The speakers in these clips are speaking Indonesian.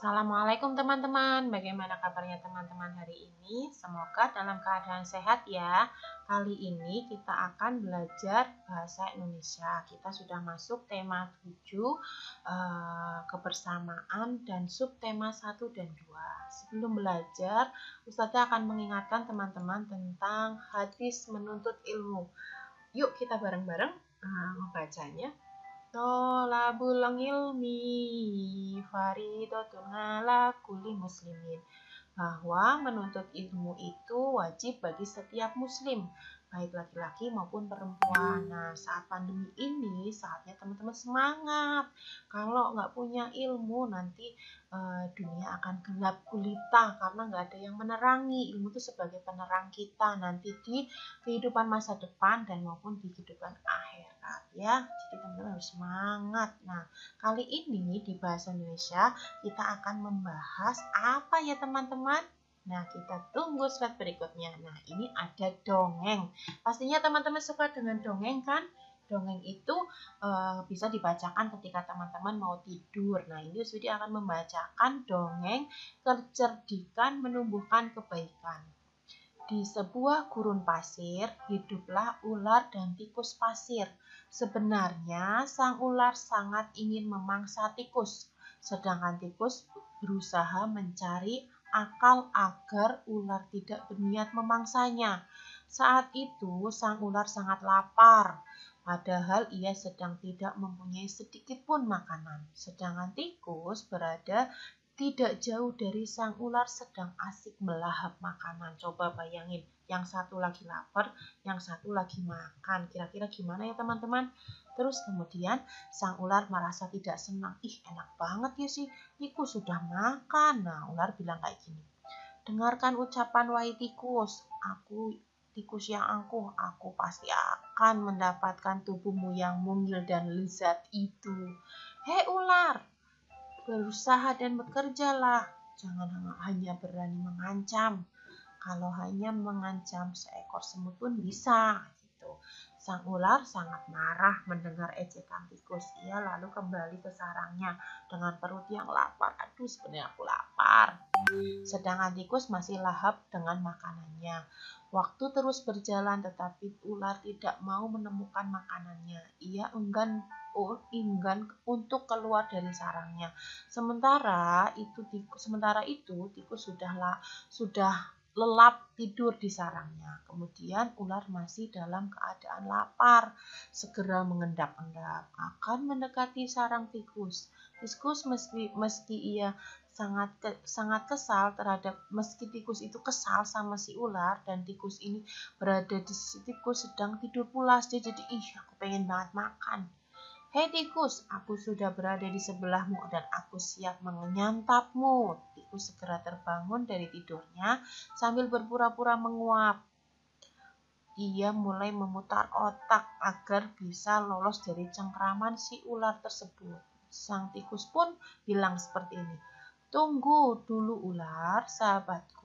Assalamualaikum teman-teman, bagaimana kabarnya teman-teman hari ini? Semoga dalam keadaan sehat ya. Kali ini kita akan belajar bahasa Indonesia. Kita sudah masuk tema 7, kebersamaan, dan subtema 1 dan 2. Sebelum belajar, Ustazah akan mengingatkan teman-teman tentang hadis menuntut ilmu. Yuk kita bareng-bareng membacanya. Tholabul ilmi faridatun ala kulli muslimin, bahwa menuntut ilmu itu wajib bagi setiap muslim, baik laki-laki maupun perempuan. Nah, saat pandemi ini saatnya teman-teman semangat. Kalau nggak punya ilmu nanti dunia akan gelap gulita karena nggak ada yang menerangi. Ilmu itu sebagai penerang kita nanti di kehidupan masa depan dan maupun di kehidupan akhirat ya. Jadi teman-teman harus semangat. Nah, kali ini di bahasa Indonesia kita akan membahas apa ya teman-teman? Nah, kita tunggu slide berikutnya. Nah, ini ada dongeng. Pastinya teman-teman suka dengan dongeng kan? Dongeng itu bisa dibacakan ketika teman-teman mau tidur. Nah, ini Sudi akan membacakan dongeng kecerdikan menumbuhkan kebaikan. Di sebuah gurun pasir, hiduplah ular dan tikus pasir. Sebenarnya, sang ular sangat ingin memangsa tikus, sedangkan tikus berusaha mencari akal agar ular tidak berniat memangsanya. Saat itu, sang ular sangat lapar, padahal ia sedang tidak mempunyai sedikit pun makanan. Sedangkan tikus berada tidak jauh dari sang ular sedang asik melahap makanan. Coba bayangin, yang satu lagi lapar, yang satu lagi makan. Kira-kira gimana ya teman-teman? Terus kemudian sang ular merasa tidak senang. Ih, enak banget ya sih, tikus sudah makan. Nah, ular bilang kayak gini. Dengarkan ucapan wahai tikus, aku tikus yang angkuh, aku pasti akan mendapatkan tubuhmu yang mungil dan lezat itu. Hei ular, berusaha dan bekerjalah, jangan hanya berani mengancam. Kalau hanya mengancam seekor semut pun bisa. Gitu. Sang ular sangat marah mendengar ejekan tikus. Ia lalu kembali ke sarangnya dengan perut yang lapar. Aduh, sebenarnya aku lapar. Sedangkan tikus masih lahap dengan makanannya. Waktu terus berjalan tetapi ular tidak mau menemukan makanannya. Ia enggan untuk keluar dari sarangnya. Sementara itu tikus sudah lelap tidur di sarangnya. Kemudian ular masih dalam keadaan lapar, segera mengendap-endap akan mendekati sarang tikus. Tikus meski ia sangat kesal meski tikus itu kesal sama si ular dan tikus ini berada di sisi tikus sedang tidur pulas. Dia jadi aku pengen banget makan. Hei tikus, aku sudah berada di sebelahmu dan aku siap menyantapmu. Tikus segera terbangun dari tidurnya sambil berpura-pura menguap. Ia mulai memutar otak agar bisa lolos dari cengkraman si ular tersebut. Sang tikus pun bilang seperti ini. Tunggu dulu ular, sahabatku.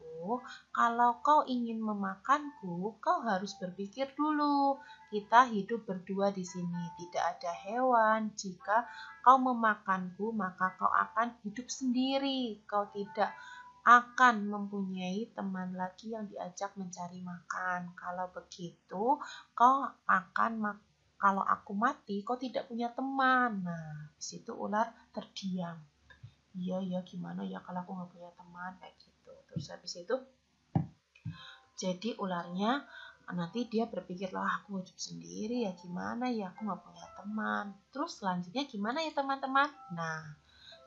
Kalau kau ingin memakanku, kau harus berpikir dulu. Kita hidup berdua di sini, tidak ada hewan. Jika kau memakanku, maka kau akan hidup sendiri. Kau tidak akan mempunyai teman lagi yang diajak mencari makan. Kalau begitu, kalau aku mati, kau tidak punya teman. Nah, di situ ular terdiam. Iya gimana ya kalau aku nggak punya teman kayak gitu. Terus habis itu jadi ularnya nanti dia berpikir lah aku hidup sendiri ya gimana ya aku nggak punya teman. Terus selanjutnya gimana ya teman-teman? Nah,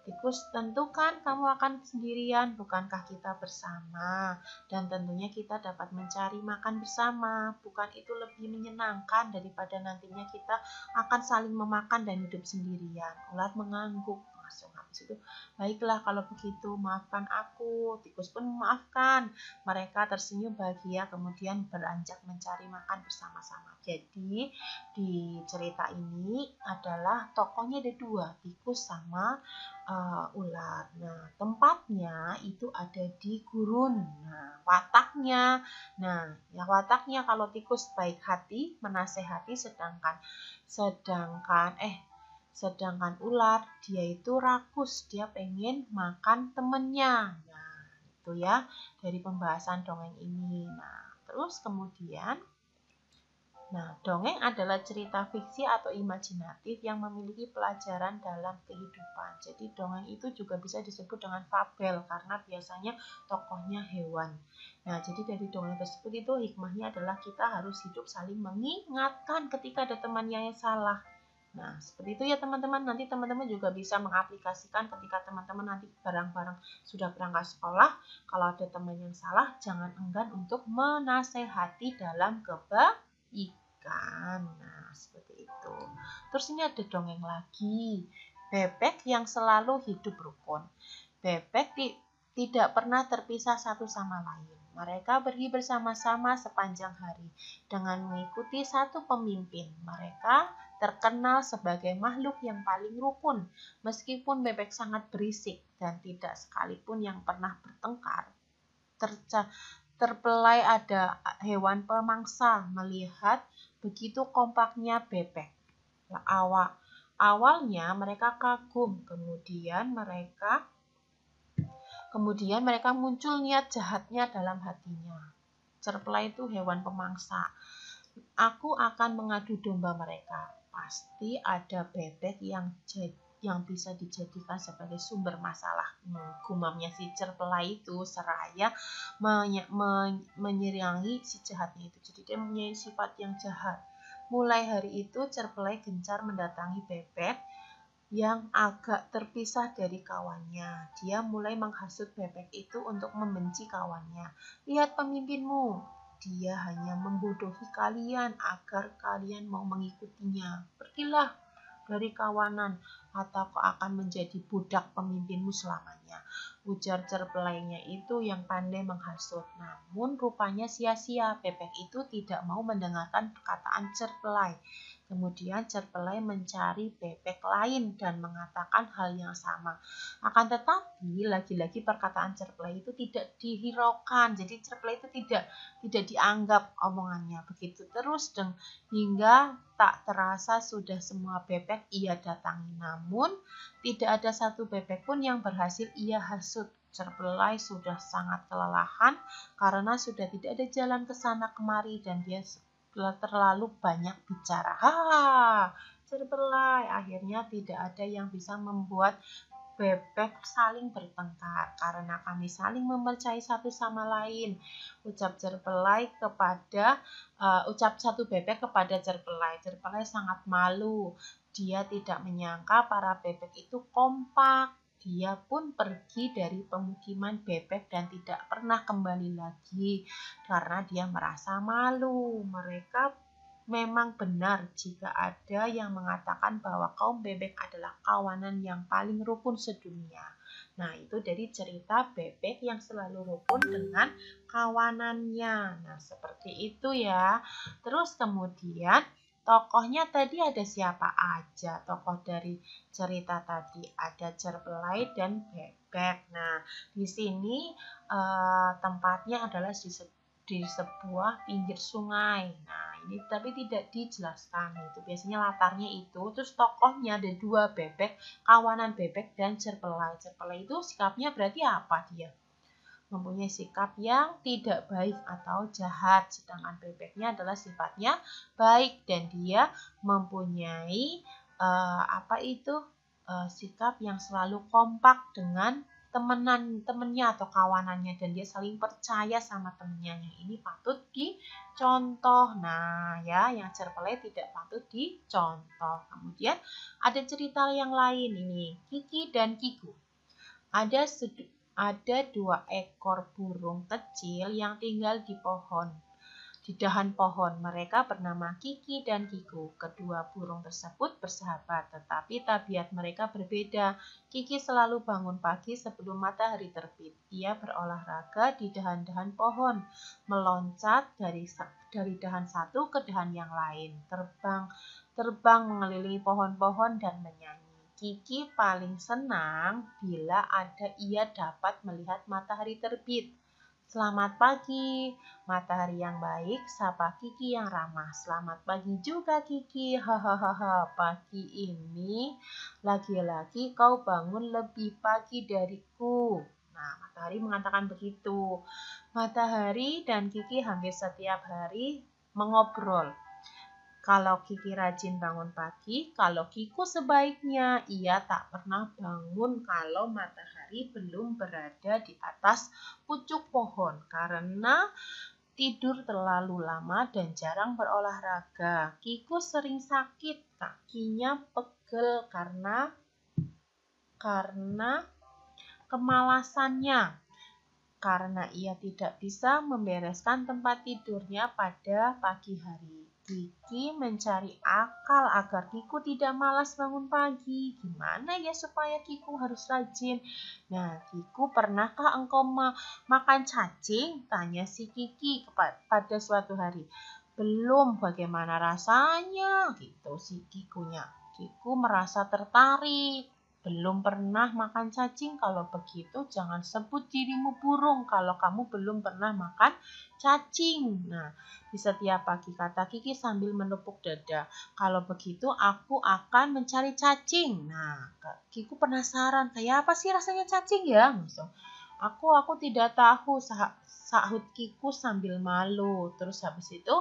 tikus, tentukan kamu akan sendirian, bukankah kita bersama? Dan tentunya kita dapat mencari makan bersama. Bukan itu lebih menyenangkan daripada nantinya kita akan saling memakan dan hidup sendirian? Ular mengangguk. Langsung habis itu, baiklah kalau begitu, maafkan aku. Tikus pun memaafkan. Mereka tersenyum bahagia kemudian beranjak mencari makan bersama-sama. Jadi di cerita ini adalah tokohnya ada dua, tikus sama ular. Nah, tempatnya itu ada di gurun. Nah, wataknya kalau tikus baik hati, menasehati, sedangkan Sedangkan ular, dia itu rakus, dia pengen makan temennya. Nah, itu ya dari pembahasan dongeng ini. Nah, terus kemudian, dongeng adalah cerita fiksi atau imajinatif yang memiliki pelajaran dalam kehidupan. Jadi dongeng itu juga bisa disebut dengan fabel karena biasanya tokohnya hewan. Nah, jadi dari dongeng tersebut itu hikmahnya adalah kita harus hidup saling mengingatkan ketika ada temannya yang salah. Nah, seperti itu ya teman-teman. Nanti teman-teman juga bisa mengaplikasikan ketika teman-teman nanti bareng-bareng sudah berangkat sekolah. Kalau ada teman yang salah, jangan enggan untuk menasehati dalam kebaikan. Nah, seperti itu. Terus ini ada dongeng lagi. Bebek yang selalu hidup rukun. Bebek tidak pernah terpisah satu sama lain. Mereka pergi bersama-sama sepanjang hari dengan mengikuti satu pemimpin. Mereka terkenal sebagai makhluk yang paling rukun. Meskipun bebek sangat berisik dan tidak sekalipun yang pernah bertengkar, terpelai ada hewan pemangsa melihat begitu kompaknya bebek. Awalnya mereka kagum, kemudian mereka muncul niat jahatnya dalam hatinya. Cerpelai itu hewan pemangsa. Aku akan mengadu domba mereka. Pasti ada bebek yang bisa dijadikan sebagai sumber masalah. Gumamnya si cerpelai itu seraya menyerangi si jahatnya itu. Jadi dia mempunyai sifat yang jahat. Mulai hari itu cerpelai gencar mendatangi bebek yang agak terpisah dari kawannya. Dia mulai menghasut bebek itu untuk membenci kawannya. Lihat pemimpinmu, dia hanya membodohi kalian agar kalian mau mengikutinya. Pergilah dari kawanan atau kau akan menjadi budak pemimpinmu selamanya. Ujar cerpelainya itu yang pandai menghasut. Namun rupanya sia-sia. Bebek itu tidak mau mendengarkan perkataan cerpelai. Kemudian cerpelai mencari bebek lain dan mengatakan hal yang sama. Akan tetapi lagi-lagi perkataan cerpelai itu tidak dihiraukan. Jadi cerpelai itu tidak dianggap omongannya. Begitu terus hingga tak terasa sudah semua bebek ia datangi. Namun tidak ada satu bebek pun yang berhasil ia hasut. Cerpelai sudah sangat kelelahan karena sudah tidak ada jalan ke sana kemari dan dia terlalu banyak bicara. Cerpelai, akhirnya tidak ada yang bisa membuat bebek saling bertengkar karena kami saling mempercayai satu sama lain. Ucap satu bebek kepada cerpelai. Cerpelai sangat malu. Dia tidak menyangka para bebek itu kompak. Dia pun pergi dari pemukiman bebek dan tidak pernah kembali lagi karena dia merasa malu. Mereka memang benar jika ada yang mengatakan bahwa kaum bebek adalah kawanan yang paling rukun sedunia. Nah, itu dari cerita bebek yang selalu rukun dengan kawanannya. Nah, seperti itu ya. Terus kemudian tokohnya tadi ada siapa aja tokoh dari cerita tadi? Ada cerpelai dan bebek. Nah, di sini tempatnya adalah di sebuah pinggir sungai. Nah, ini tapi tidak dijelaskan. Itu biasanya latarnya itu. Terus tokohnya ada dua bebek, kawanan bebek dan cerpelai. Cerpelai itu sikapnya berarti apa dia? Mempunyai sikap yang tidak baik atau jahat, sedangkan bebeknya adalah sifatnya baik dan dia mempunyai sikap yang selalu kompak dengan temennya atau kawanannya dan dia saling percaya sama temennya. Yang ini patut dicontoh. Nah, ya, yang cerpelai tidak patut dicontoh. Kemudian ada cerita yang lain ini, Kiki dan Kiku. Ada dua ekor burung kecil yang tinggal di dahan pohon. Mereka bernama Kiki dan Kiku. Kedua burung tersebut bersahabat, tetapi tabiat mereka berbeda. Kiki selalu bangun pagi sebelum matahari terbit. Ia berolahraga di dahan-dahan pohon, meloncat dari dahan satu ke dahan yang lain, terbang mengelilingi pohon-pohon dan menyanyi. Kiki paling senang bila ia dapat melihat matahari terbit. Selamat pagi, matahari yang baik, sapa Kiki yang ramah. Selamat pagi juga Kiki, hahaha. Pagi ini lagi-lagi kau bangun lebih pagi dariku. Nah, matahari mengatakan begitu. Matahari dan Kiki hampir setiap hari mengobrol. Kalau Kiki rajin bangun pagi, kalau Kiku sebaiknya ia tak pernah bangun kalau matahari belum berada di atas pucuk pohon karena tidur terlalu lama dan jarang berolahraga. Kiku sering sakit, kakinya pegel karena kemalasannya. Karena ia tidak bisa membereskan tempat tidurnya pada pagi hari. Kiki mencari akal agar Kiku tidak malas bangun pagi. Gimana ya supaya Kiku harus rajin? Nah, Kiku, pernahkah engkau makan cacing? Tanya si Kiki pada suatu hari. Belum, bagaimana rasanya? Gitu si Kikunya. Kiku merasa tertarik. Belum pernah makan cacing? Kalau begitu jangan sebut dirimu burung kalau kamu belum pernah makan cacing. Nah, di setiap pagi kata Kiki sambil menepuk dada. Kalau begitu aku akan mencari cacing. Nah, Kiku penasaran, kayak apa sih rasanya cacing ya? Aku tidak tahu, sahut Kiku sambil malu. Terus habis itu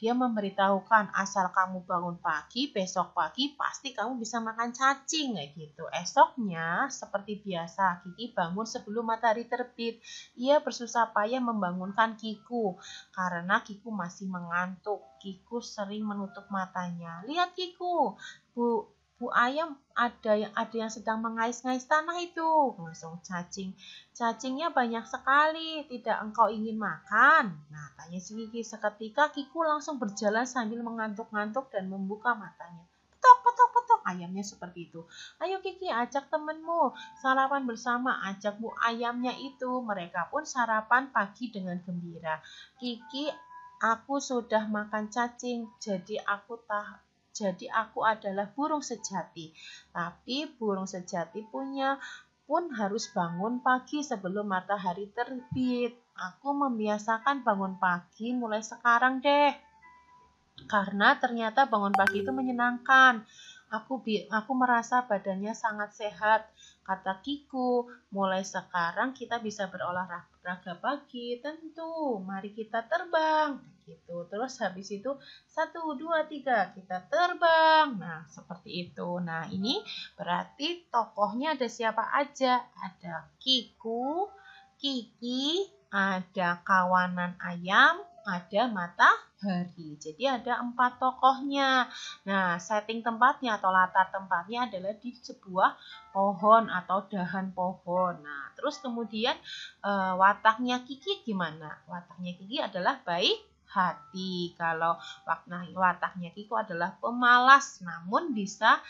dia memberitahukan, asal kamu bangun pagi, besok pagi pasti kamu bisa makan cacing kayak gitu. Esoknya seperti biasa, Kiki bangun sebelum matahari terbit. Ia bersusah payah membangunkan Kiku karena Kiku masih mengantuk. Kiku sering menutup matanya. Lihat Kiku, Bu Ayam ada yang sedang mengais-ngais tanah itu. Langsung cacingnya banyak sekali. Tidak engkau ingin makan? Nah, tanya si Kiki. Seketika Kiku langsung berjalan sambil mengantuk-ngantuk dan membuka matanya. Petok, petok, petok. Ayamnya seperti itu. Ayo Kiki, ajak temanmu sarapan bersama. Ajak Bu Ayamnya itu. Mereka pun sarapan pagi dengan gembira. Kiki, aku sudah makan cacing, jadi aku adalah burung sejati. Tapi burung sejati pun harus bangun pagi sebelum matahari terbit. Aku membiasakan bangun pagi mulai sekarang deh. Karena ternyata bangun pagi itu menyenangkan. Aku merasa badannya sangat sehat. Kata Kiku, mulai sekarang kita bisa berolahraga pagi. Tentu, mari kita terbang. Gitu. Terus habis itu 1, 2, 3 kita terbang. Nah, seperti itu. Nah, ini berarti tokohnya ada siapa aja? Ada Kiku, Kiki, ada kawanan ayam, ada matahari. Jadi ada 4 tokohnya. Nah, setting tempatnya atau latar tempatnya adalah di sebuah pohon atau dahan pohon. Nah, terus kemudian wataknya Kiki gimana? Wataknya Kiki adalah baik hati. Kalau wataknya Kiko adalah pemalas, namun bisa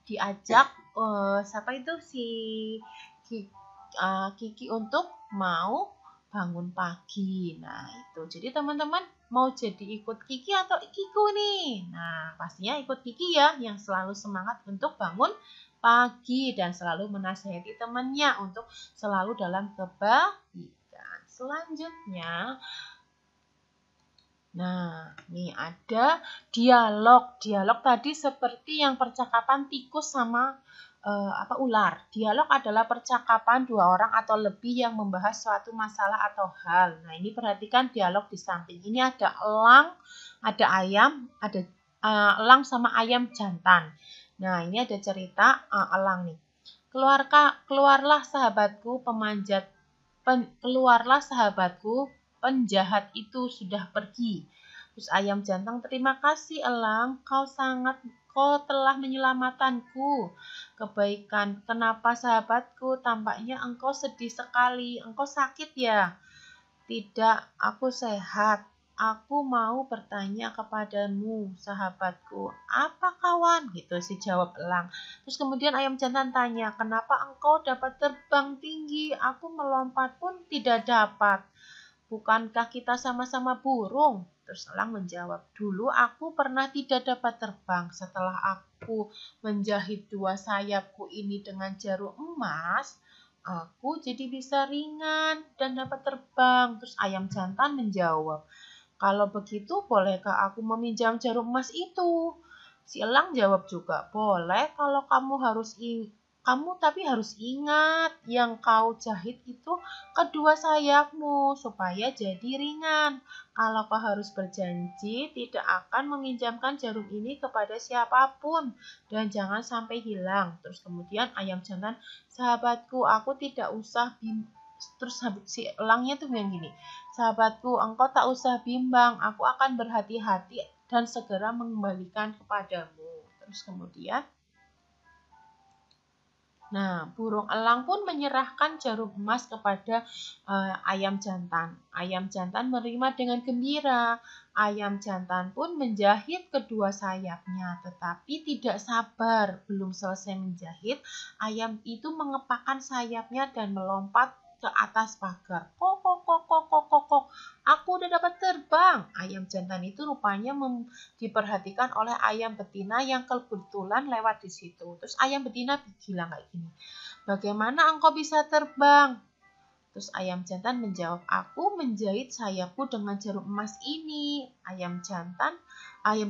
diajak siapa itu si Kiki untuk mau bangun pagi. Nah, itu. Jadi teman-teman mau jadi ikut Kiki atau Kiku nih? Nah, pastinya ikut Kiki ya, yang selalu semangat untuk bangun pagi dan selalu menasihati temannya untuk selalu dalam kebaikan. Selanjutnya, nah, nih ada dialog. Dialog tadi seperti yang percakapan tikus sama ular. Dialog adalah percakapan 2 orang atau lebih yang membahas suatu masalah atau hal. Nah, ini perhatikan dialog di samping. Ini ada elang, ada ayam, ada elang sama ayam jantan. Nah, ini ada cerita elang nih. Keluarlah sahabatku penjahat itu sudah pergi. Terus ayam jantan, terima kasih elang, kau telah menyelamatkanku. Kebaikan, kenapa sahabatku? Tampaknya engkau sedih sekali. Engkau sakit ya? Tidak, aku sehat. Aku mau bertanya kepadamu, sahabatku. Apa kawan? Gitu sih jawab elang. Terus kemudian ayam jantan tanya, kenapa engkau dapat terbang tinggi? Aku melompat pun tidak dapat. Bukankah kita sama-sama burung? Terus elang menjawab, dulu aku pernah tidak dapat terbang. Setelah aku menjahit 2 sayapku ini dengan jarum emas, Aku jadi bisa ringan dan dapat terbang. Terus ayam jantan menjawab, kalau begitu bolehkah aku meminjam jarum emas itu? Si elang jawab juga, boleh kalau kamu tapi harus ingat yang kau jahit itu kedua sayapmu supaya jadi ringan. Kalau kau harus berjanji tidak akan meminjamkan jarum ini kepada siapapun dan jangan sampai hilang. Terus kemudian ayam jantan, sahabatku, aku tidak usah terus si elangnya tuh bilang gini, sahabatku, engkau tak usah bimbang, aku akan berhati-hati dan segera mengembalikan kepadamu. Terus kemudian, nah, burung elang pun menyerahkan jarum emas kepada ayam jantan. Ayam jantan menerima dengan gembira. Ayam jantan pun menjahit kedua sayapnya, tetapi tidak sabar. Belum selesai menjahit, ayam itu mengepakkan sayapnya dan melompat ke atas pagar. Kok, kok, kok, kok, kok, kok, kok. Aku udah dapat terbang. Ayam jantan itu rupanya diperhatikan oleh ayam betina yang kebetulan lewat di situ. Terus ayam betina bilang kayak gini, bagaimana engkau bisa terbang? Terus ayam jantan menjawab, aku menjahit sayapku dengan jarum emas ini. Ayam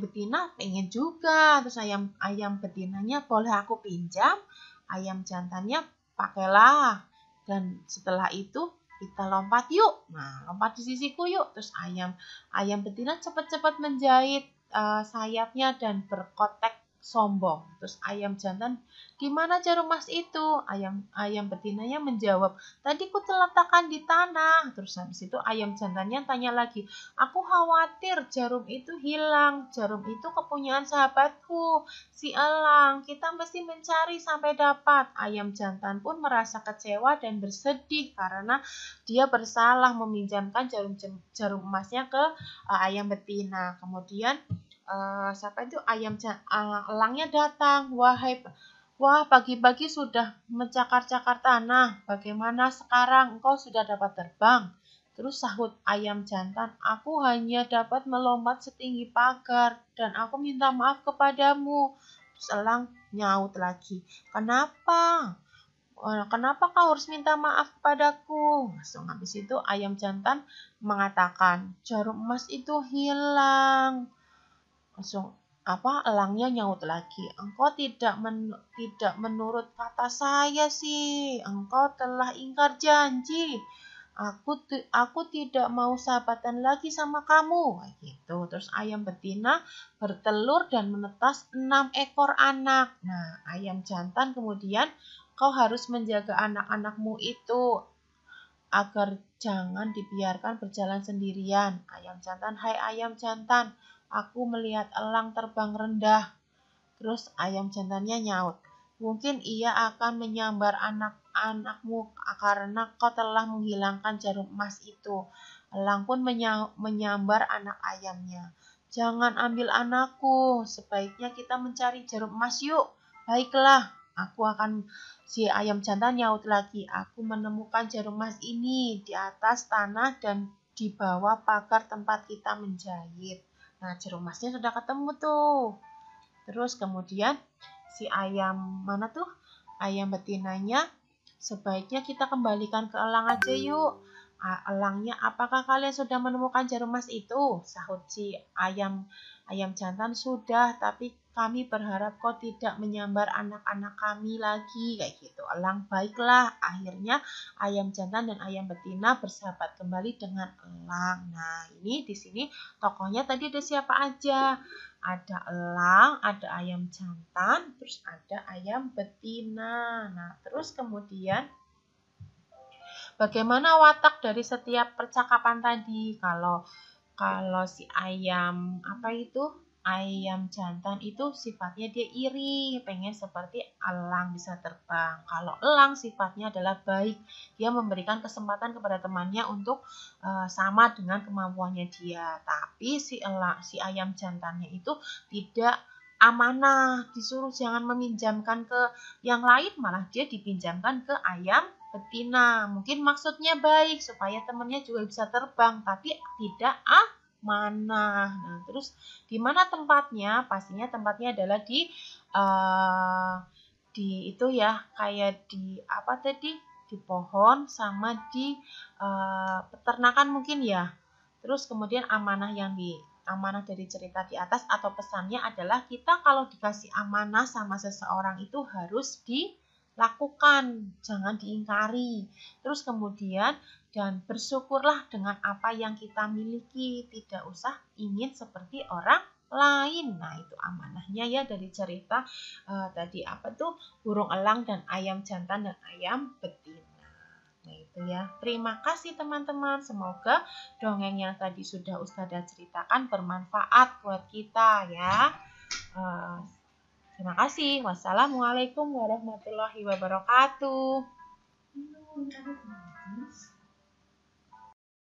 betina pengen juga. Terus ayam betinanya, boleh aku pinjam? Ayam jantannya, pakailah. Dan setelah itu kita lompat yuk. Nah, lompat di sisiku yuk. Terus ayam betina cepat-cepat menjahit sayapnya dan berkotek sombong. Terus ayam jantan, di mana jarum emas itu? Ayam betinanya menjawab, tadi ku letakkan di tanah. Terus habis itu ayam jantannya tanya lagi, aku khawatir jarum itu hilang. Jarum itu kepunyaan sahabatku, si elang. Kita mesti mencari sampai dapat. Ayam jantan pun merasa kecewa dan bersedih karena dia bersalah meminjamkan jarum emasnya ke ayam betina. Kemudian siapa itu elangnya datang. Wah, pagi-pagi sudah mencakar-cakar tanah. Bagaimana sekarang? Engkau sudah dapat terbang? Terus sahut ayam jantan, aku hanya dapat melompat setinggi pagar dan aku minta maaf kepadamu. Terus elang nyaut lagi, kenapa? Kenapa kau harus minta maaf kepadaku? Langsung habis itu ayam jantan mengatakan, jarum emas itu hilang. Langsung elangnya nyaut lagi, engkau tidak menurut kata saya sih, engkau telah ingkar janji. Aku tidak mau sahabatan lagi sama kamu, kayak gitu. Terus ayam betina bertelur dan menetas 6 ekor anak. Nah, ayam jantan kemudian, kau harus menjaga anak-anakmu itu agar jangan dibiarkan berjalan sendirian. Ayam jantan, hai ayam jantan, aku melihat elang terbang rendah. Terus ayam jantannya nyaut, mungkin ia akan menyambar anak-anakmu karena kau telah menghilangkan jarum emas itu. Elang pun menyambar anak ayamnya. Jangan ambil anakku, sebaiknya kita mencari jarum emas yuk. Baiklah, si ayam jantan nyaut lagi, aku menemukan jarum emas ini di atas tanah dan di bawah pagar tempat kita menjahit. Nah, jarum emasnya sudah ketemu tuh. Terus kemudian si ayam betinanya, sebaiknya kita kembalikan ke elang aja yuk. Elangnya, apakah kalian sudah menemukan jarum emas itu? Sahut si ayam jantan, sudah, tapi kami berharap kau tidak menyambar anak-anak kami lagi, kayak gitu. Elang, baiklah. Akhirnya ayam jantan dan ayam betina bersahabat kembali dengan elang. Nah, ini di sini tokohnya tadi ada siapa aja? Ada elang, ada ayam jantan, terus ada ayam betina. Nah, terus kemudian bagaimana watak dari setiap percakapan tadi? Kalau si ayam jantan itu sifatnya dia iri, pengen seperti elang bisa terbang. Kalau elang sifatnya adalah baik, dia memberikan kesempatan kepada temannya untuk sama dengan kemampuannya dia. Tapi si ayam jantannya itu tidak amanah, disuruh jangan meminjamkan ke yang lain, malah dia dipinjamkan ke ayam betina. Mungkin maksudnya baik supaya temannya juga bisa terbang, tapi tidak amanah. Nah, terus di mana tempatnya? Pastinya tempatnya adalah di itu ya, kayak di apa tadi? di pohon sama di peternakan mungkin ya. Terus kemudian amanah dari cerita di atas atau pesannya adalah kita kalau dikasih amanah sama seseorang itu harus dilakukan, jangan diingkari. Terus kemudian dan bersyukurlah dengan apa yang kita miliki, tidak usah ingin seperti orang lain. Nah, itu amanahnya ya dari cerita tadi apa tuh burung elang dan ayam jantan dan ayam betina. Nah, itu ya. Terima kasih teman-teman. Semoga dongeng yang tadi sudah Ustazah ceritakan bermanfaat buat kita ya. Terima kasih. Wassalamualaikum warahmatullahi wabarakatuh.